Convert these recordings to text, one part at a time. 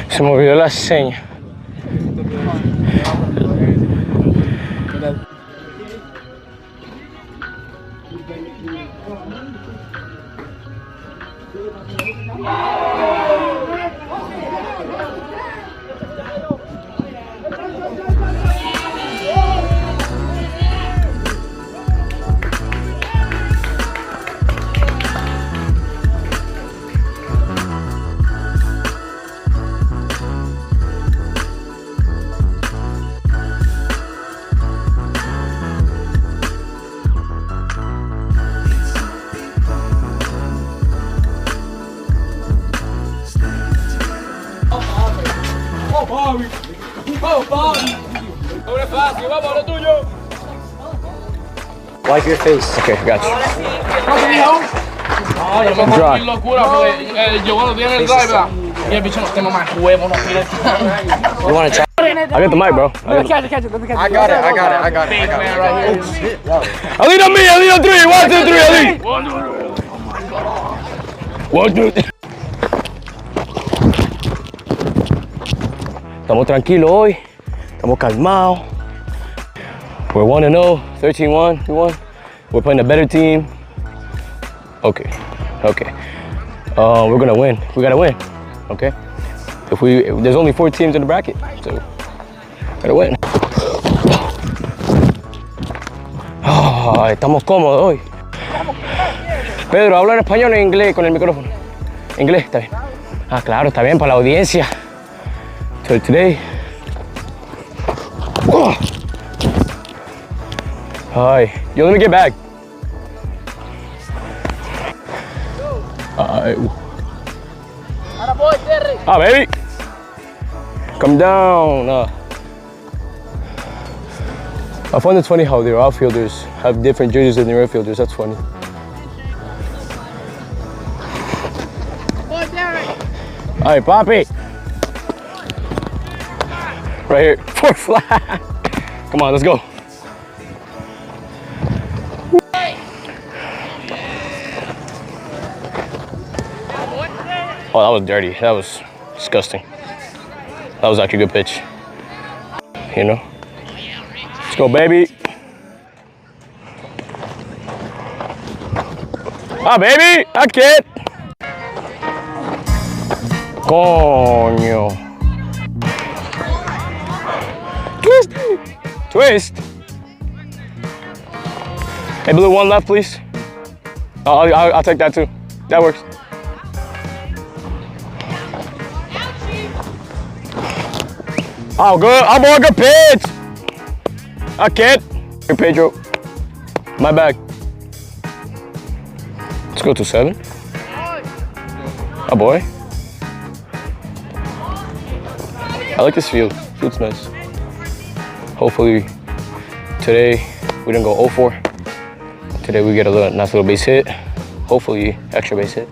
Se me olvidó la seña. Wipe your face. Okay, got you. Dry. Locura, porque yo cuando tiene el drive, y el bicho no tiene más huevo, no tiene. You want to try? I got the mic, bro. Let me catch it. I got it. Ali on me, Ali on 3. 1, 2, 3, Ali. 1, 2, 3. Estamos tranquilos hoy. Estamos calmados. We're 1-0, 13-1, 2-1. We're playing a better team. Okay. We're gonna win. We gotta win. Okay. If there's only 4 teams in the bracket, so gotta win. Estamos cómodos hoy. Pedro, habla en español o en inglés con el micrófono. Inglés, está bien. Ah, claro, está bien para la audiencia. So today. Hi. Yo, let me get back. Ah, baby. Come down. I find it funny how their outfielders have different jerseys than their infielders. That's funny. All right, Poppy. Right here. 4 flat. Come on, let's go. Oh, that was dirty. That was disgusting. That was actually a good pitch. You know? Let's go, baby. Ah, baby! I can't. Coño. Twist. Hey, Blue, 1 left, please. I'll take that too. That works. Oh, good. I'm on a good pitch. I can't. Hey, Pedro. My bag. Let's go to 7. Oh, boy. I like this field. Field's nice. Hopefully, today we didn't go 0-4. Today we get a nice little base hit. Hopefully, extra base hit.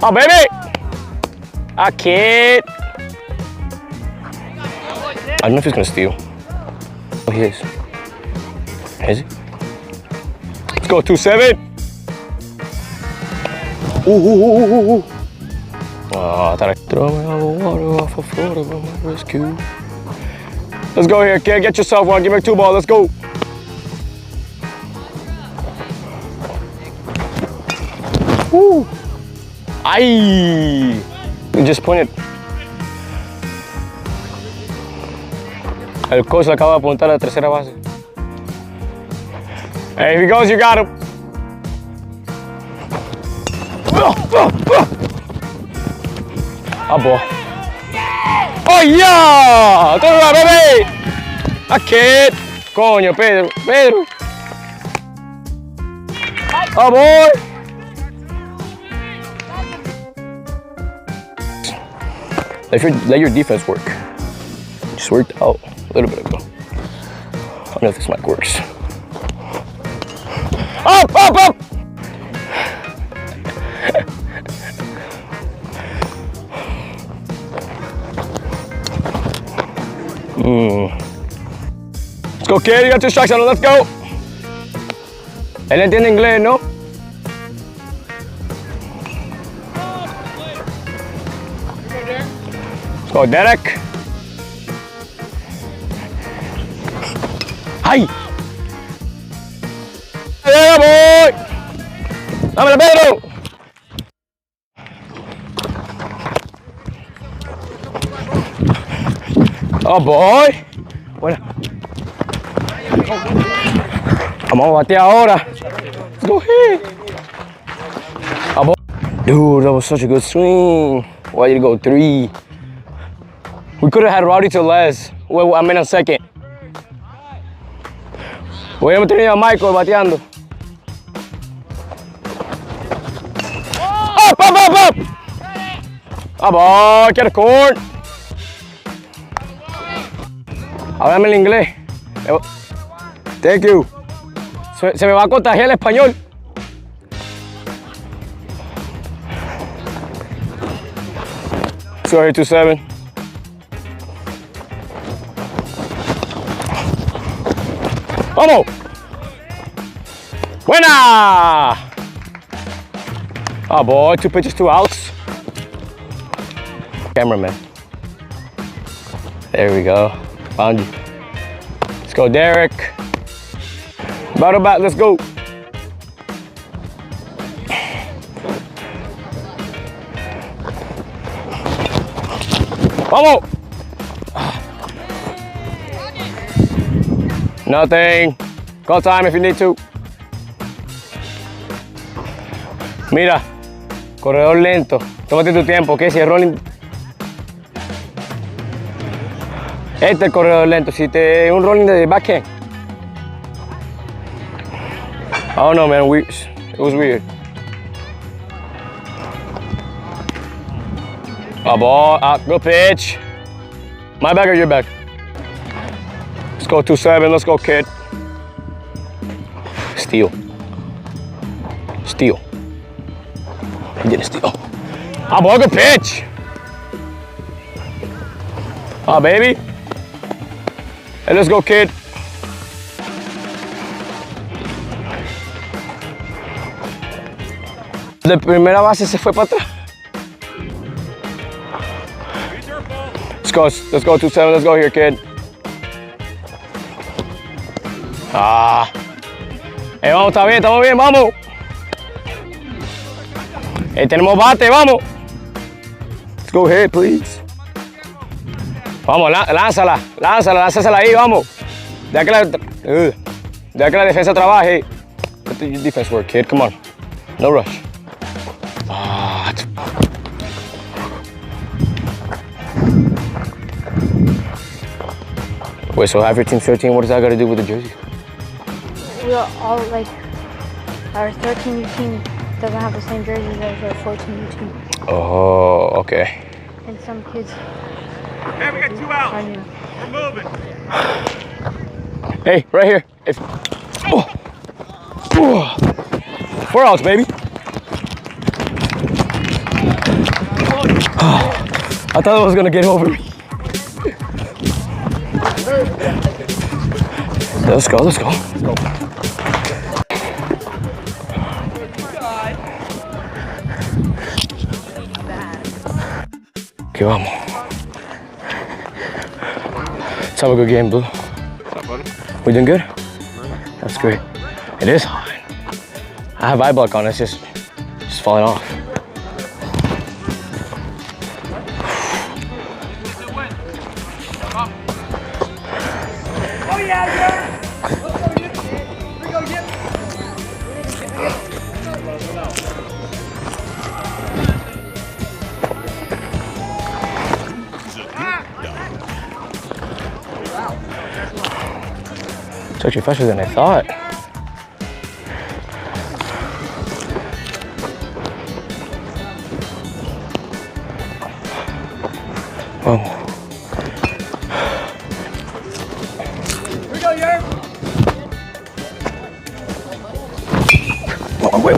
Oh, baby! I can't. I don't know if he's gonna steal. Oh, he is. Is he? Let's go, 2-7. Ooh. Oh, I thought I throw my water off a floor of my rescue. Let's go here, kid. Get yourself one. Give me a 2 ball. Let's go. Woo. Ay. You just pointed. El coach le acaba de apuntar a la tercera base. Hey, if he goes, you got him. Oh, boy. Oh, yeah! Turn around, baby! I can't. Coño, Pedro. Oh, boy! Let your defense work. It just worked out a little bit ago. I don't know if this mic works. Up! Let's go, kid. You got 2 strikes on him. Let's go. Él entiende inglés, ¿no? Let's go, Derek. ¡Ay! ¡Yeah, boy! ¡Dámela, Pedro! Oh, boy. Buena. Vamos a batear ahora. Let's go ahead. Oh, boy. Dude, that was such a good swing. Why did you go 3? We could have had Rowdy to Les. Well, I'm in a second. Hubiéramos tenido a Michael bateando. Up, up, up, up! Oh, boy, get a corn. Háblame en inglés. Thank you. Se me va a contagiar el español. Sorry, 2-7. ¡Vamos! ¡Buena! Oh boy, 2 pitches, 2 outs. Cameraman. There we go. Found you. Let's go, Derek. Battle back, let's go. Vamos! Nothing. Call time if you need to. Mira, corredor lento. Tómate tu tiempo, ¿ok? Si es rolling. Este es el corredor lento. Si te un rolling de backhand. I don't know, man. It was weird. A ball. Good pitch. My back or your back? Let's go 2-7. Let's go, kid. Steal. Steal. He didn't steal. Ah, boy, good pitch. Ah, baby. Hey, let's go, kid. De primera base se fue para atrás. Let's go 2-7. Let's go here, kid. Ah. Hey, vamos, está bien, estamos bien, vamos. Hey, tenemos bate, vamos. Let's go ahead, please. Vamos, lánzala ahí, vamos. Deja que la defensa trabaje. Let the defense work, kid, come on. No rush. Ah, wait, so half your team's 13, what does that got to do with the jersey? We all like our 13 team doesn't have the same jerseys as our 14 team. Oh, okay. And some kids. Hey, we got 2 out. We're moving. Hey, right here. Oh. 4 outs, baby. I thought it was gonna get over me. Let's go, let's go. Let's go. Okay, vamos. Let's have a good game, Blue. What's up, buddy? We doing good? That's great. It is hot. I have eye block on, it's just falling off. Oh, yeah. It's actually faster than I thought. Oh. Here we go, Yirvin. Oh, wait.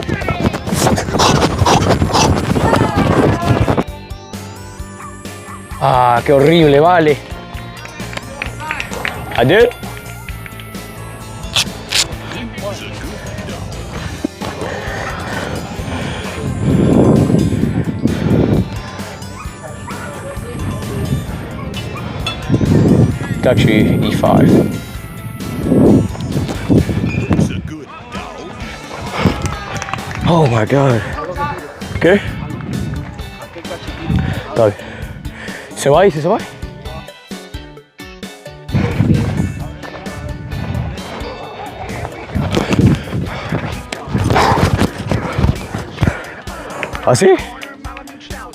Ah, qué horrible, vale. I did? It's actually E5. Oh my God. ¿Qué? Dale. ¿Se va ahí? ¿Se va? ¿Así?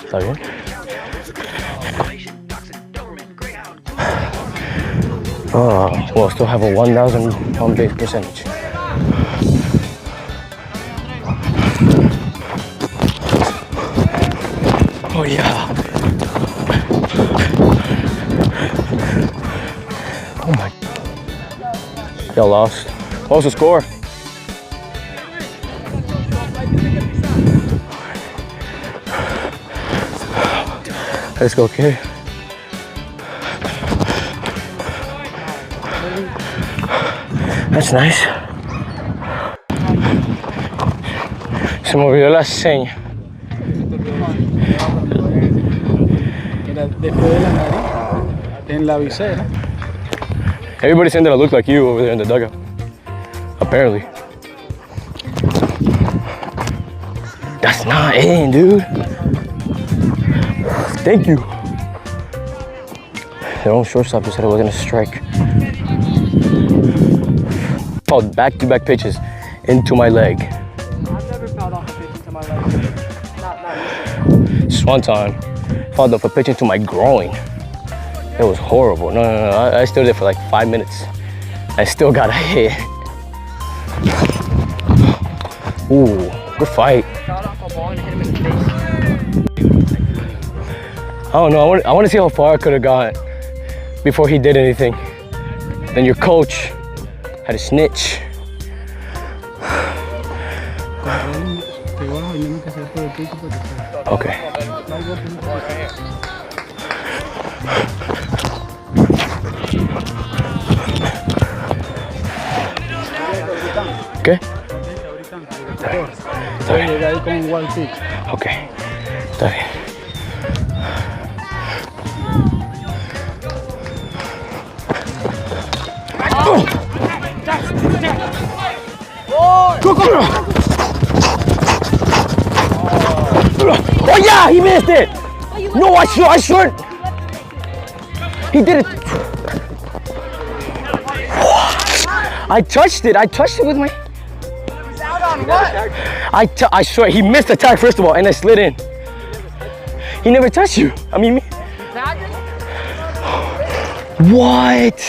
Está bien. Oh, well, still have a 1,000 on base percentage. Oh yeah. Oh my. Y'all lost. What was the score? Let's go, kid. That's nice. Se me olvidó la seña. Era después de la nariz, en la visera. Everybody's saying that I look like you over there in the dugout. Apparently. That's not in, dude. Thank you. Their own shortstop just said it wasn't a strike. Fouled back-to-back pitches into my leg. I've never fouled off a pitch into my leg. Not Just one time, fouled off a pitch into my groin. It was horrible. No. I stood there for like 5 minutes. I still got a hit. Ooh, good fight. fouled off a ball and hit him in the face. I don't know. I want to see how far I could have got before he did anything. Then your coach had a snitch. Okay. ¿Qué? Está bien. Llegué ahí con un wild pitch. Ok. Está bien. Oh yeah, he missed it. No, I should. He did it. I touched it with my. I swear he missed the tag first of all, and I slid in. He never touched you. I mean me. What?